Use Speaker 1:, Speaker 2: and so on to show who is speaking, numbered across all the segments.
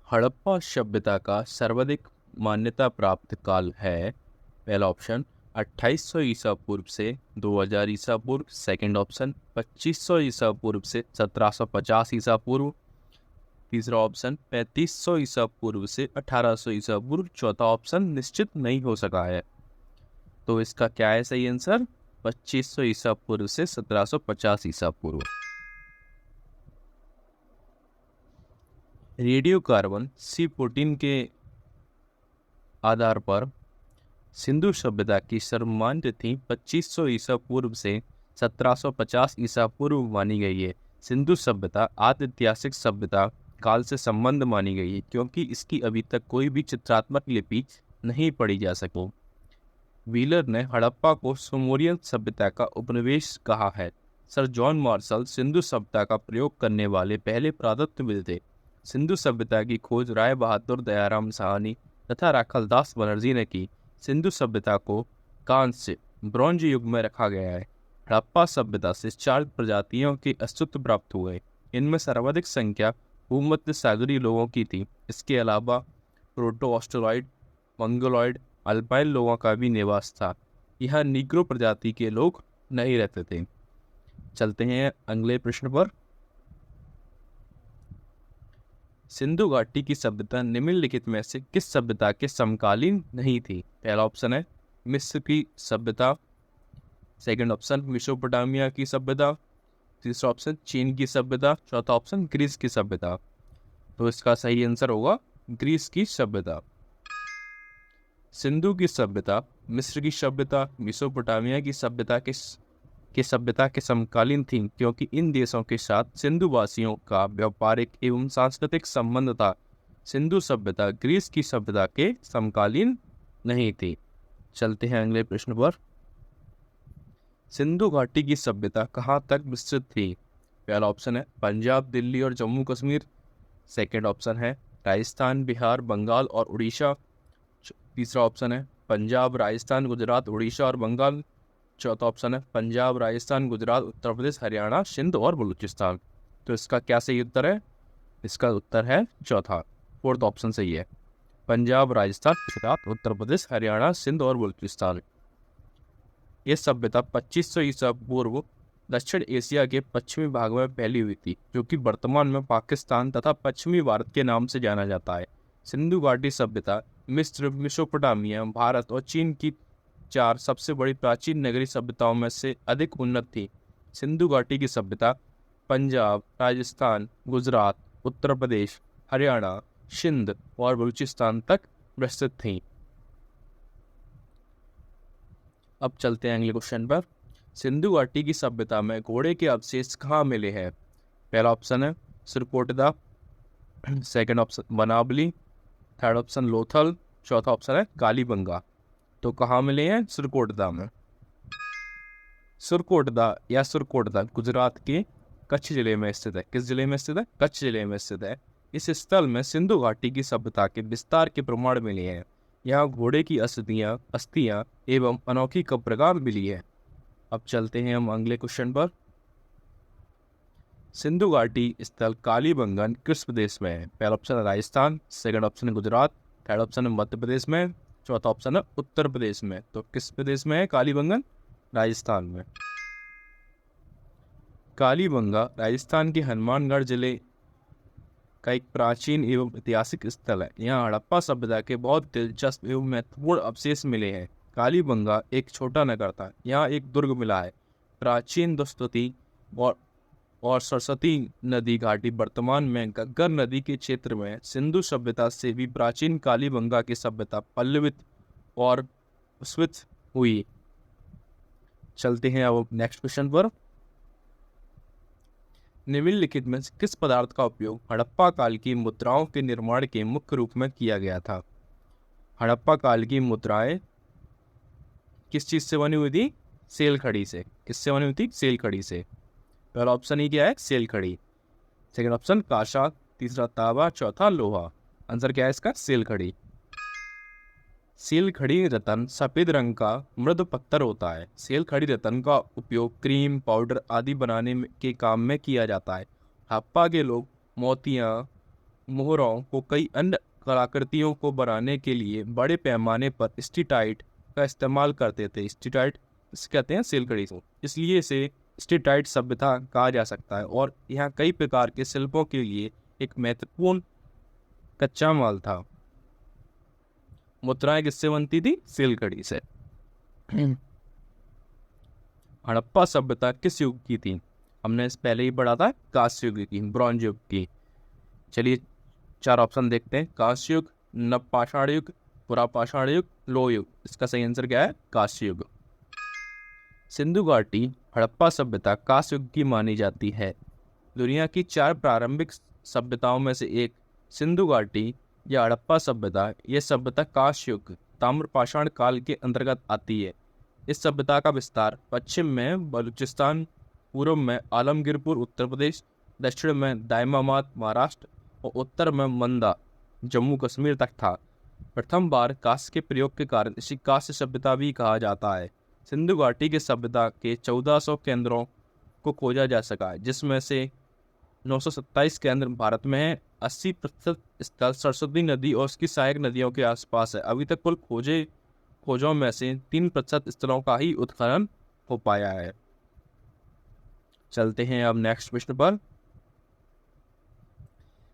Speaker 1: हड़प्पा सभ्यता का सर्वाधिक मान्यता प्राप्त काल है। पहला ऑप्शन 2800 ईसा पूर्व से 2000 ईसा पूर्व। सेकंड ऑप्शन 2500 ईसा पूर्व से 1750 ईसा पूर्व। तीसरा ऑप्शन 3500 ईसा पूर्व से 1800 ईसा पूर्व। चौथा ऑप्शन निश्चित नहीं हो सका है। तो इसका क्या है सही आंसर? 2500 ईसा पूर्व से 1750 ईसा पूर्व। रेडियो कार्बन C14 के आधार पर सिंधु सभ्यता की सर्वमान्य तिथि 2500 ईसा पूर्व से 1750 ईसा पूर्व मानी गई है। सिंधु सभ्यता आदि ऐतिहासिक सभ्यता काल से संबंध मानी गई है क्योंकि इसकी अभी तक कोई भी चित्रात्मक लिपि नहीं पढ़ी जा सकी। व्हीलर ने हड़प्पा को सुमेरियन सभ्यता का उपनिवेश कहा है। सर जॉन मार्शल सिंधु सभ्यता का प्रयोग करने वाले पहले पुरातत्वविद थे। सिंधु सभ्यता की खोज राय बहादुर दयाराम साहनी तथा राखलदास बनर्जी ने की। सिंधु सभ्यता को कांस्य ब्रॉन्ज युग में रखा गया है। हड़प्पा सभ्यता से 4 प्रजातियों के अस्तित्व प्राप्त हुए। इनमें सर्वाधिक संख्या भूमध्य सागरीय लोगों की थी। इसके अलावा प्रोटो ऑस्ट्रेलॉइड, मंगोलॉइड, अल्पाइन लोगों का भी निवास था। यह नीग्रो प्रजाति के लोग नहीं रहते थे। चलते हैं अगले प्रश्न पर। सिंधु घाटी की सभ्यता निम्नलिखित में से किस सभ्यता के समकालीन नहीं थी? पहला ऑप्शन है मिस्र की सभ्यता। सेकंड ऑप्शन मेसोपोटामिया की सभ्यता। तीसरा ऑप्शन चीन की सभ्यता। चौथा ऑप्शन ग्रीस की सभ्यता। तो इसका सही आंसर होगा ग्रीस की सभ्यता। सिंधु की सभ्यता मिस्र की सभ्यता मेसोपोटामिया की सभ्यता के समकालीन थी क्योंकि इन देशों के साथ सिंधु वासियों का व्यापारिक एवं सांस्कृतिक संबंध था। सिंधु सभ्यता ग्रीस की सभ्यता के समकालीन नहीं थी। चलते हैं अगले प्रश्न पर। सिंधु घाटी की सभ्यता कहाँ तक विस्तृत थी? पहला ऑप्शन है पंजाब, दिल्ली और जम्मू कश्मीर। सेकंड ऑप्शन है राजस्थान, बिहार, बंगाल और उड़ीसा। तीसरा ऑप्शन है पंजाब, राजस्थान, गुजरात, उड़ीसा और बंगाल। चौथा ऑप्शन है पंजाब, राजस्थान, गुजरात, उत्तर प्रदेश, हरियाणा, सिंध और बलूचिस्तान। तो इसका क्या सही उत्तर है? इसका उत्तर है चौथा, फोर्थ ऑप्शन सही है। पंजाब, राजस्थान, गुजरात, उत्तर प्रदेश, हरियाणा, सिंध और बलूचिस्तान। यह सभ्यता 2500 ईसा पूर्व दक्षिण एशिया के पश्चिमी भाग में फैली हुई थी जो कि वर्तमान में पाकिस्तान तथा पश्चिमी भारत के नाम से जाना जाता है। सिंधु घाटी सभ्यता मिस्र, मेसोपोटामिया, भारत और चीन की 4 सबसे बड़ी प्राचीन नगरीय सभ्यताओं में से अधिक उन्नत थी। सिंधु घाटी की सभ्यता पंजाब, राजस्थान, गुजरात, उत्तर प्रदेश, हरियाणा, सिंध और बलूचिस्तान तक विस्तृत थी। अब चलते हैं अगले क्वेश्चन पर। सिंधु घाटी की सभ्यता में घोड़े के अवशेष कहाँ मिले हैं? पहला ऑप्शन है Surkotada. Second option Banawali. Third option Lothal. चौथा ऑप्शन है कालीबंगा। तो कहाँ मिले हैं? सिरकोटदा में। सुरकोटदा गुजरात के कच्छ जिले में स्थित है। किस जिले में स्थित है? कच्छ जिले में स्थित है। इस स्थल में सिंधु घाटी की सभ्यता के विस्तार के प्रमाण मिले हैं। यहाँ घोड़े की अस्थियां एवं अनोखी कब्रगाह मिली है। अब चलते हैं हम अगले क्वेश्चन पर। सिंधु घाटी स्थल कालीबंगन किस प्रदेश में है? पहला ऑप्शन है राजस्थान। सेकंड ऑप्शन है गुजरात। थर्ड ऑप्शन है मध्य प्रदेश में। चौथा ऑप्शन है उत्तर प्रदेश में। तो किस प्रदेश में है कालीबंगन? राजस्थान में। कालीबंगा राजस्थान के हनुमानगढ़ जिले का एक प्राचीन एवं ऐतिहासिक स्थल है। यहाँ हड़प्पा सभ्यता के बहुत दिलचस्प एवं महत्वपूर्ण अवशेष मिले हैं। कालीबंगा एक छोटा नगर था। यहाँ एक दुर्ग मिला है। प्राचीन दुस्तुति और सरस्वती नदी घाटी वर्तमान में घग्गर नदी के क्षेत्र में सिंधु सभ्यता से भी प्राचीन कालीबंगा की सभ्यता पल्लवित और विकसित हुई। चलते हैं अब नेक्स्ट क्वेश्चन पर। निम्नलिखित में किस पदार्थ का उपयोग हड़प्पा काल की मुद्राओं के निर्माण के मुख्य रूप में किया गया था? हड़प्पा काल की मुद्राएं किस चीज से बनी हुई थी? सेल खड़ी से। किससे बनी हुई थी? सेल खड़ी से। पहला ऑप्शन ही क्या है? सेल खड़ी। सेकंड ऑप्शन कांसा। तीसरा तांबा। चौथा लोहा। आंसर क्या है इसका? सेल खड़ी। सेल खड़ी रत्न सफेद रंग का मृद पत्थर होता है। सेल खड़ी रत्न का उपयोग क्रीम, पाउडर आदि बनाने के काम में किया जाता है। हड़प्पा के लोग मोतियां, मोहरों को कई अन्य कलाकृतियों को बनाने के लिए बड़े पैमाने पर स्टीटाइट का इस्तेमाल करते थे। स्टीटाइट इसे कहते हैं सिलकड़ी को, इसलिए इसे स्टीटाइट सभ्यता कहा जा सकता है और यहाँ कई प्रकार के शिल्पों के लिए एक महत्वपूर्ण कच्चा माल था। मुद्राएं किससे बनती थी? सिलकड़ी से। हड़प्पा सभ्यता किस युग की थी? हमने इस पहले ही पढ़ा था, कांस्य युग की, ब्रॉन्ज युग की। चलिए 4 ऑप्शन देखते हैं। कांस्य युग, नवपाषाण युग, पुरापाषाण युग, लोह युग। इसका सही आंसर क्या है? कांस्य युग। सिंधु घाटी हड़प्पा सभ्यता कांस्य युग की मानी जाती है। दुनिया की 4 प्रारंभिक सभ्यताओं में से एक सिंधु घाटी या हड़प्पा सभ्यता, यह सभ्यता कांस्य युग ताम्रपाषाण काल के अंतर्गत आती है। इस सभ्यता का विस्तार पश्चिम में बलूचिस्तान, पूर्व में आलमगीरपुर उत्तर प्रदेश, दक्षिण में दायमामात महाराष्ट्र और उत्तर में मंदा जम्मू कश्मीर तक था। प्रथम बार कांस्य के प्रयोग के कारण इसी कांस्य सभ्यता भी कहा जाता है। सिंधु घाटी के सभ्यता के 1400 केंद्रों को खोजा जा सका है, जिसमें से 927 केंद्र भारत में है। 80% स्थल सरस्वती नदी और उसकी सहायक नदियों के आसपास है। अभी तक कुल खोजों में से 3% स्थलों का ही उत्खनन हो पाया है। चलते हैं अब नेक्स्ट प्रश्न पर।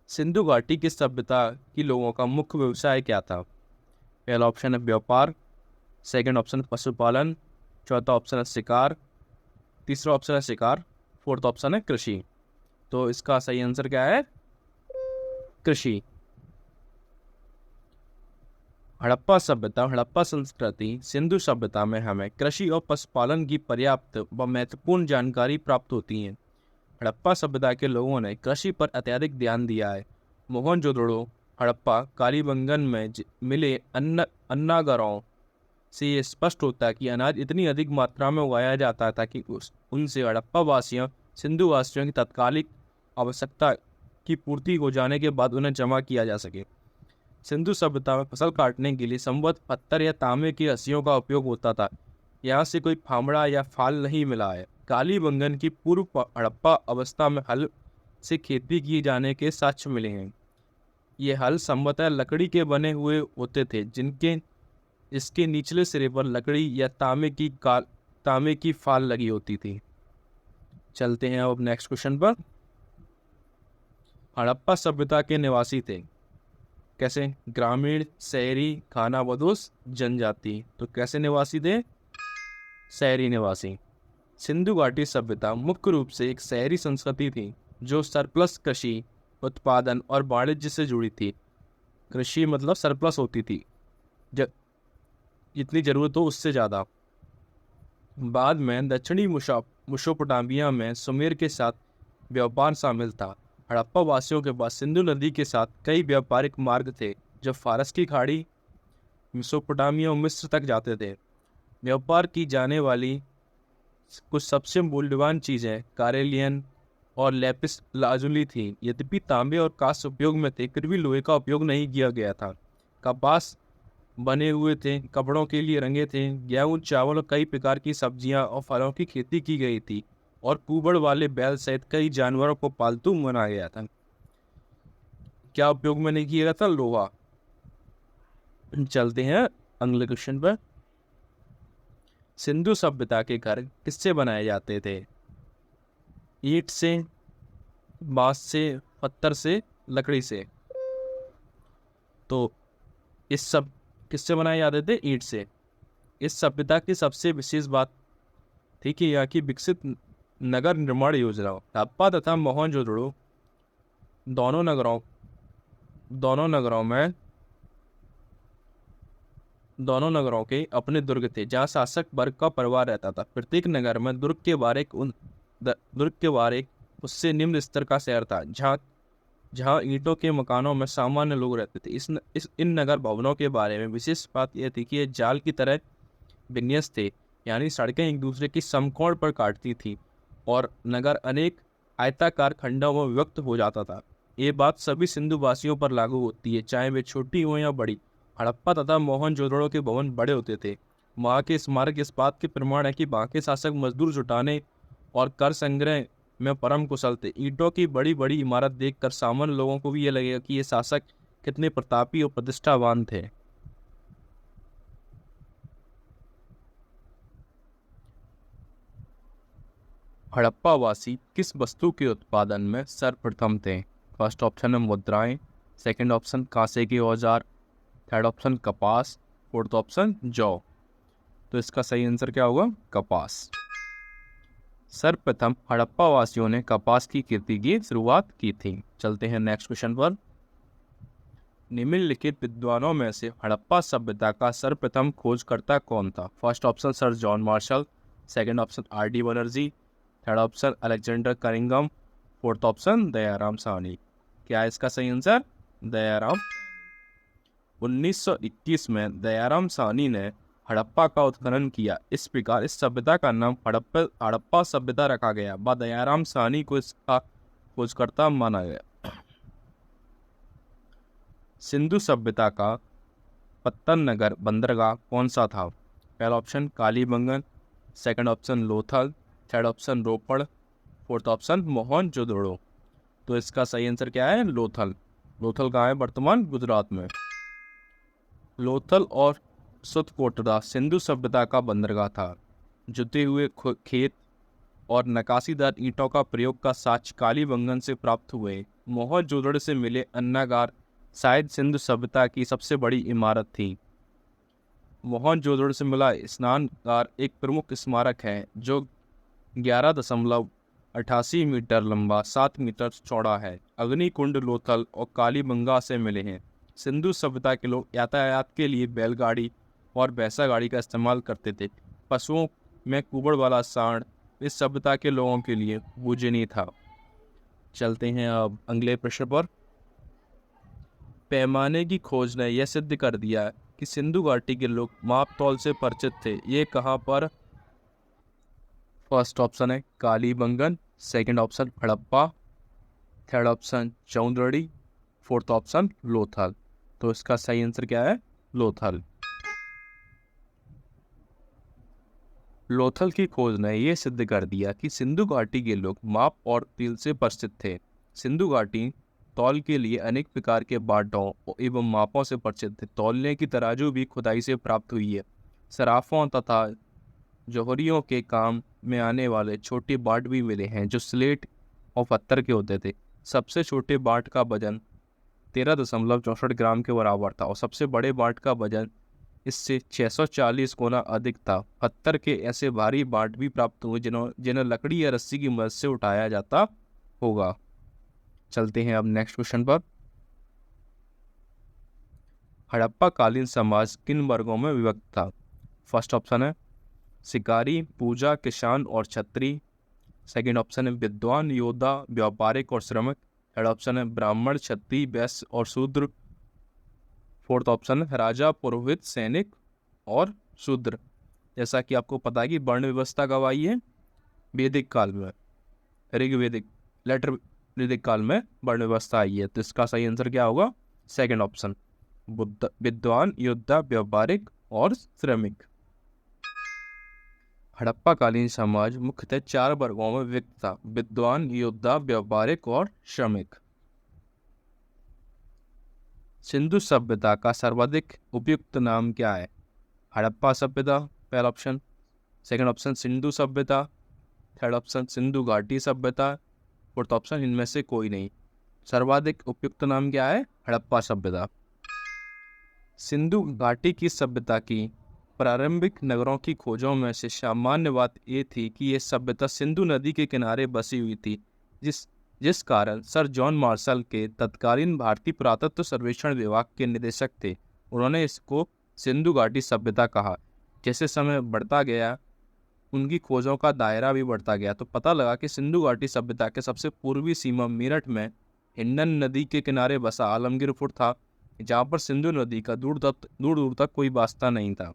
Speaker 1: सिंधु घाटी की सभ्यता की लोगों का मुख्य व्यवसाय क्या था? पहला ऑप्शन है व्यापार, सेकंड ऑप्शन पशुपालन, चौथा ऑप्शन है शिकार, तीसरा ऑप्शन है शिकार, फोर्थ ऑप्शन है कृषि। तो इसका सही आंसर क्या है? कृषि। हड़प्पा सभ्यता, हड़प्पा संस्कृति, सिंधु सभ्यता में हमें कृषि और पशुपालन की पर्याप्त व महत्वपूर्ण जानकारी प्राप्त होती है। हड़प्पा सभ्यता के लोगों ने कृषि पर अत्यधिक ध्यान दिया है। मोहनजोदड़ो, हड़प्पा, कालीबंगन में मिले अन्नागारों से ये स्पष्ट होता है कि अनाज इतनी अधिक मात्रा में उगाया जाता था कि उनसे हड़प्पा वासियों, सिंधु वासियों की तात्कालिक आवश्यकता की पूर्ति हो जाने के बाद उन्हें जमा किया जा सके। सिंधु सभ्यता में फसल काटने के लिए संवत पत्थर या तांबे की रस्सियों का उपयोग होता था। यहाँ से कोई फावड़ा या फाल नहीं मिला है। कालीबंगन की पूर्व हड़प्पा अवस्था में हल से खेती किए जाने के साक्ष्य मिले हैं। ये हल संभवतः लकड़ी के बने हुए होते थे, इसके निचले सिरे पर लकड़ी या तांबे की फाल लगी होती थी। चलते हैं अब नेक्स्ट क्वेश्चन पर। हड़प्पा सभ्यता के निवासी थे कैसे? ग्रामीण, शहरी, खानाबदोश, जनजाति। तो कैसे निवासी थे? शहरी निवासी। सिंधु घाटी सभ्यता मुख्य रूप से एक शहरी संस्कृति थी जो सरप्लस कृषि उत्पादन और वाणिज्य से जुड़ी थी। कृषि मतलब सरप्लस होती थी, जितनी जरूरत हो उससे ज़्यादा। बाद में दक्षिणी मेसोपोटामिया में सुमेर के साथ व्यापार शामिल था। हड़प्पा वासियों के पास सिंधु नदी के साथ कई व्यापारिक मार्ग थे जो फारस की खाड़ी, मेसोपोटामिया और मिस्र तक जाते थे। व्यापार की जाने वाली कुछ सबसे मूल्यवान चीज़ें कारेलियन और लेपिस लाजुली थी। यद्यपि तांबे और कांस्य उपयोग में थे, फिर भी लोहे का उपयोग नहीं किया गया था। कपास बने हुए थे, कपड़ों के लिए रंगे थे। गेहूं, चावल और कई प्रकार की सब्जियां और फलों की खेती की गई थी और कुबड़ वाले बैल सहित कई जानवरों को पालतू बनाया गया था। क्या उपयोग में नहीं किया गया था? लोहा। चलते हैं अगले क्वेश्चन पर। सिंधु सभ्यता के घर किससे बनाए जाते थे? ईंट से, बांस से, पत्थर से, लकड़ी से। तो इस सब किससे बनाए जाते थे? ईंट से। इस सभ्यता की सबसे विशेष बात थी कि यहाँ की विकसित नगर निर्माण योजना। हड़प्पा तथा मोहनजोदड़ो दोनों नगरों के अपने दुर्ग थे जहाँ शासक वर्ग का परिवार रहता था। प्रत्येक नगर में दुर्ग के बाहर एक उससे निम्न स्तर का शहर था जहाँ ईंटों के मकानों में सामान्य लोग रहते थे। इन नगर भवनों के बारे में विशेष बात यह थी कि ये जाल की तरह विन्यास थे, यानी सड़कें एक दूसरे की समकोण पर काटती थी और नगर अनेक आयताकार खंडों में विभक्त हो जाता था। ये बात सभी सिंधु वासियों पर लागू होती है, चाहे वे छोटी हो या बड़ी। हड़प्पा तथा मोहनजोदड़ो के भवन बड़े होते थे। वहाँ के स्मारक इस बात के प्रमाण है कि वहाँ के शासक मजदूर जुटाने और कर संग्रह में परम कुशल थे। ईंटों की बड़ी बड़ी इमारत देखकर सामान्य लोगों को भी ये लगेगा कि ये शासक कितने प्रतापी और प्रतिष्ठावान थे। हड़प्पा वासी किस वस्तु के उत्पादन में सर्वप्रथम थे? फर्स्ट ऑप्शन है मुद्राएं, सेकंड ऑप्शन कांसे के औजार, थर्ड ऑप्शन कपास, फोर्थ ऑप्शन जौ। तो इसका सही आंसर क्या होगा? कपास। सर्वप्रथम हड़प्पा वासियों ने कपास की खेती की शुरुआत की थी। चलते हैं नेक्स्ट क्वेश्चन पर। निम्नलिखित विद्वानों में से हड़प्पा सभ्यता का सर्वप्रथम खोजकर्ता कौन था? First option sir John Marshall, second option R D Banerjee, third option Alexander करिंगम, फोर्थ ऑप्शन दयाराम साहनी। क्या है इसका सही आंसर? दयाराम। 1921 में दयाराम साहनी ने हड़प्पा का उत्खनन किया। इस प्रकार इस सभ्यता का नाम हड़प्पा सभ्यता रखा गया। बाद दयाराम साहनी को इसका खोजकर्ता माना गया। सिंधु सभ्यता का पत्तन नगर बंदरगाह कौन सा था? पहला option Kalibangan, second option Lothal, third option Ropar, fourth option Mohenjodaro. तो इसका सही आंसर क्या है? लोथल। लोथल कहाँ है? वर्तमान गुजरात में। लोथल और सुतकोटरा सिंधु सभ्यता का बंदरगाह था। जुते हुए खेत और नकाशीदार ईंटों का प्रयोग का साक्ष्य कालीबंगन से प्राप्त हुए। मोहनजोदड़ो से मिले अन्नागार शायद सिंधु सभ्यता की सबसे बड़ी इमारत थी। मोहनजोदड़ो से मिला स्नानगार एक प्रमुख स्मारक है जो 11.88 मीटर लंबा, 7 मीटर चौड़ा है। अग्निकुंड लोथल और कालीबंगा से मिले हैं। सिंधु सभ्यता के लोग यातायात के लिए बैलगाड़ी और भैंसा गाड़ी का इस्तेमाल करते थे। पशुओं में कुबड़ वाला सांड इस सभ्यता के लोगों के लिए पूजनीय था। चलते हैं अब अगले प्रश्न पर। पैमाने की खोज ने यह सिद्ध कर दिया कि सिंधु घाटी के लोग माप तौल से परिचित थे। ये कहाँ पर? फर्स्ट ऑप्शन है Kalibangan, second option Harappa, third option Chanhudaro, fourth option Lothal. तो इसका सही आंसर क्या है? लोथल। लोथल की खोज ने यह सिद्ध कर दिया कि सिंधु घाटी के लोग माप और तिल से परिचित थे। सिंधु घाटी तौल के लिए अनेक प्रकार के बाटों एवं मापों से परिचित थे। तौलने की तराजू भी खुदाई से प्राप्त हुई है। सराफों तथा जौहरियों के काम में आने वाले छोटे बाट भी मिले हैं जो स्लेट और पत्थर के होते थे। सबसे छोटे बाट का वजन 13.64 ग्राम के बराबर था और सबसे बड़े बाट का वजन इससे 640 गुना अधिक था। पत्थर के ऐसे भारी बाट भी प्राप्त हुए जिन्हें लकड़ी या रस्सी की मदद से उठाया जाता होगा। चलते हैं अब नेक्स्ट क्वेश्चन पर। हड़प्पा कालीन समाज किन वर्गों में विभक्त था? फर्स्ट ऑप्शन है शिकारी, पूजा, किसान और छत्री, सेकंड ऑप्शन है विद्वान, योद्धा, व्यापारिक और श्रमिक, थर्ड ऑप्शन है ब्राह्मण, क्षत्रिय, वैश्य और शूद्र, फोर्थ ऑप्शन है राजा, पुरोहित, सैनिक और शूद्र। जैसा कि आपको पता है कि वर्ण व्यवस्था कब आई है? वैदिक काल में, ऋग्वेदिक लेटर वैदिक काल में वर्ण व्यवस्था आई है। तो इसका सही आंसर क्या होगा? सेकंड ऑप्शन विद्वान, योद्धा, व्यापारिक और श्रमिक। हड़प्पाकालीन समाज मुख्यतः 4 वर्गों में विभक्त था: विद्वान, योद्धा, व्यापारिक और श्रमिक। सिंधु सभ्यता का सर्वाधिक उपयुक्त नाम क्या है? हड़प्पा सभ्यता पहला ऑप्शन, सेकंड ऑप्शन सिंधु सभ्यता, थर्ड ऑप्शन सिंधु घाटी सभ्यता, फोर्थ ऑप्शन इनमें से कोई नहीं। सर्वाधिक उपयुक्त नाम क्या है? हड़प्पा सभ्यता। सिंधु घाटी की सभ्यता की प्रारंभिक नगरों की खोजों में से सामान्य बात ये थी कि यह सभ्यता सिंधु नदी के किनारे बसी हुई थी, जिस कारण सर जॉन मार्शल के तत्कालीन भारतीय पुरातत्व सर्वेक्षण विभाग के निदेशक थे, उन्होंने इसको सिंधु घाटी सभ्यता कहा। जैसे समय बढ़ता गया उनकी खोजों का दायरा भी बढ़ता गया तो पता लगा कि सिंधु घाटी सभ्यता के सबसे पूर्वी सीमा मेरठ में हिंडन नदी के किनारे बसा आलमगीर फुट था, जहाँ पर सिंधु नदी का दूर दूर तक कोई वास्ता नहीं था।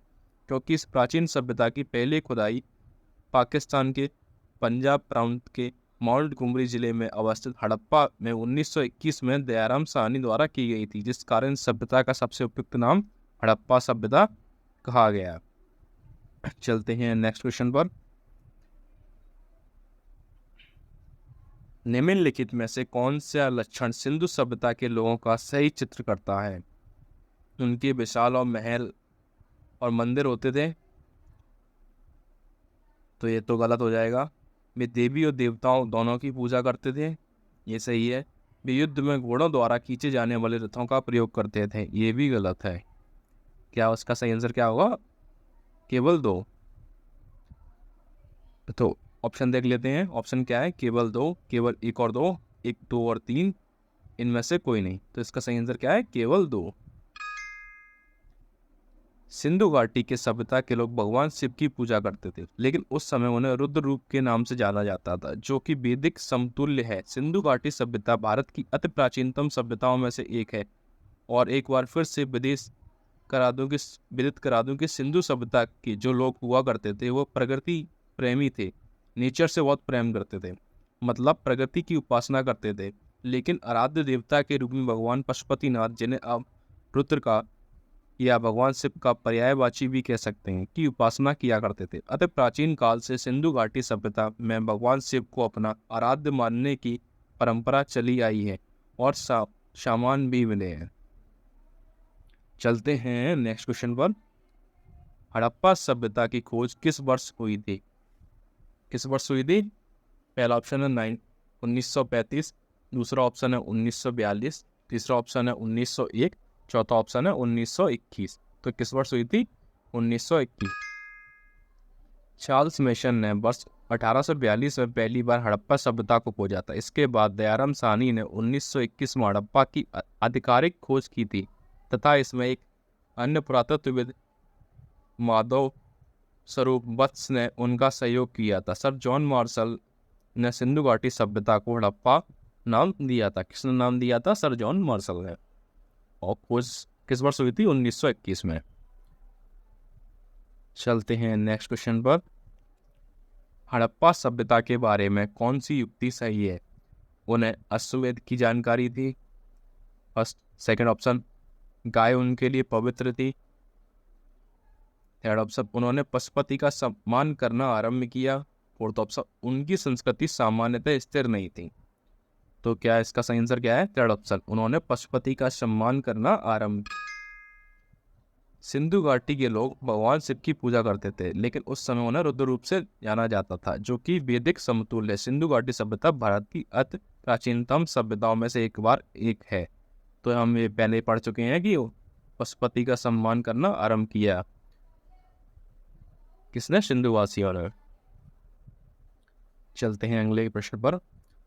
Speaker 1: क्योंकि इस प्राचीन सभ्यता की पहली खुदाई पाकिस्तान के पंजाब प्रांत के माउंट कुमरी जिले में अवस्थित हड़प्पा में 1921 में दयाराम साहनी द्वारा की गई थी, जिस कारण सभ्यता का सबसे उपयुक्त नाम हड़प्पा सभ्यता कहा गया। चलते हैं नेक्स्ट क्वेश्चन पर। निम्नलिखित में से कौन सा लक्षण सिंधु सभ्यता के लोगों का सही चित्र करता है? उनके विशाल और महल और मंदिर होते थे, तो ये तो गलत हो जाएगा। वे देवी और देवताओं दोनों की पूजा करते थे, ये सही है। वे युद्ध में घोड़ों द्वारा खींचे जाने वाले रथों का प्रयोग करते थे, ये भी गलत है। क्या उसका सही आंसर क्या होगा? केवल 2। तो ऑप्शन देख लेते हैं। ऑप्शन क्या है? केवल 2, केवल 1 और 2, 1, 2 और 3, इनमें से कोई नहीं। तो इसका सही आंसर क्या है? केवल 2। सिंधु घाटी के सभ्यता के लोग भगवान शिव की पूजा करते थे, लेकिन उस समय उन्हें रुद्र रूप के नाम से जाना जाता था, जो कि वैदिक समतुल्य है। सिंधु घाटी सभ्यता भारत की अति प्राचीनतम सभ्यताओं में से एक है। और एक बार फिर से विदित करा दूं कि सिंधु सभ्यता के जो लोग हुआ करते थे वो प्रकृति प्रेमी थे, नेचर से बहुत प्रेम करते थे, मतलब प्रकृति की उपासना करते थे। लेकिन आराध्य देवता के रूप में भगवान पशुपतिनाथ, जिन्हें अब रुद्र का या भगवान शिव का पर्यायवाची भी कह सकते हैं, की उपासना किया करते थे। अतः प्राचीन काल से सिंधु घाटी सभ्यता में भगवान शिव को अपना आराध्य मानने की परंपरा चली आई है और सामान भी मिले हैं। चलते हैं नेक्स्ट क्वेश्चन पर। हड़प्पा सभ्यता की खोज किस वर्ष हुई थी? किस वर्ष हुई थी? पहला ऑप्शन है 1935, दूसरा ऑप्शन है 1942, तीसरा ऑप्शन है 1901, चौथा ऑप्शन है 1921। तो किस वर्ष हुई थी? 1921। चार्ल्स मेसन ने वर्ष 1842 में पहली बार हड़प्पा सभ्यता को खोजा था। इसके बाद दयाराम साहनी ने 1921 में हड़प्पा की आधिकारिक खोज की थी तथा इसमें एक अन्य पुरातत्वविद माधव स्वरूप वत्स ने उनका सहयोग किया था। सर जॉन मार्शल ने सिंधु घाटी सभ्यता को हड़प्पा नाम दिया था। किसने नाम दिया था? सर जॉन मार्शल ने। और खोज किस वर्ष हुई थी? 1921 में। चलते हैं नेक्स्ट क्वेश्चन पर। हड़प्पा सभ्यता के बारे में कौन सी युक्ति सही है? उन्हें अश्वमेध की जानकारी थी, फर्स्ट। सेकंड ऑप्शन, गाय उनके लिए पवित्र थी। थर्ड ऑप्शन, उन्होंने पशुपति का सम्मान करना आरंभ किया। फोर्थ ऑप्शन, उनकी संस्कृति सामान्यतः स्थिर नहीं थी। तो क्या इसका सही आंसर क्या है? थर्ड ऑप्शन, उन्होंने पशुपति का सम्मान करना आरंभ किया। सिंधु घाटी के लोग भगवान शिव की पूजा करते थे, लेकिन उस समय उन्हें रुद्र रूप से जाना जाता था, जो कि वैदिक समतुल्य। सिंधु घाटी सभ्यता भारत की अति प्राचीनतम सभ्यताओं में से एक है। तो हम ये पहले पढ़ चुके हैं कि पशुपति का सम्मान करना आरंभ किया किसने? सिंधुवासियों ने। चलते हैं अगले प्रश्न पर।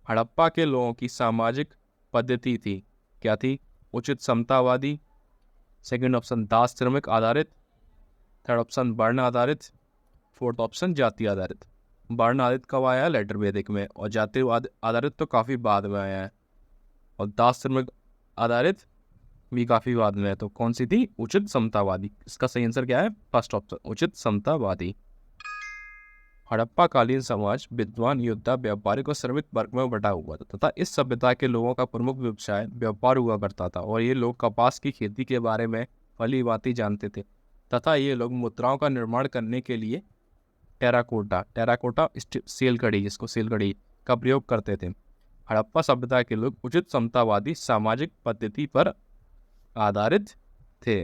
Speaker 1: हड़प्पा के लोगों की सामाजिक पद्धति थी, क्या थी? उचित समतावादी। सेकंड ऑप्शन, दास श्रमिक आधारित। थर्ड ऑप्शन, वर्ण आधारित। फोर्थ ऑप्शन, जाति आधारित। वर्ण आधारित कब आया है? लेटर वैदिक में। और जाति आधारित तो काफी बाद में आया है। और दास श्रमिक आधारित भी काफी बाद में है। तो कौन सी थी? उचित समतावादी। इसका सही आंसर क्या है? फर्स्ट ऑप्शन, उचित समतावादी। हड़प्पा कालीन समाज विद्वान, योद्धा, व्यापारिक और श्रमिक वर्ग में बटा हुआ था तथा इस सभ्यता के लोगों का प्रमुख व्यवसाय व्यापार हुआ करता था। और ये लोग कपास की खेती के बारे में भली भांति जानते थे तथा ये लोग मुद्राओं का निर्माण करने के लिए टेराकोटा सेलकड़ी, जिसको सेलकड़ी का प्रयोग करते थे। हड़प्पा सभ्यता के लोग उचित समतावादी सामाजिक पद्धति पर आधारित थे।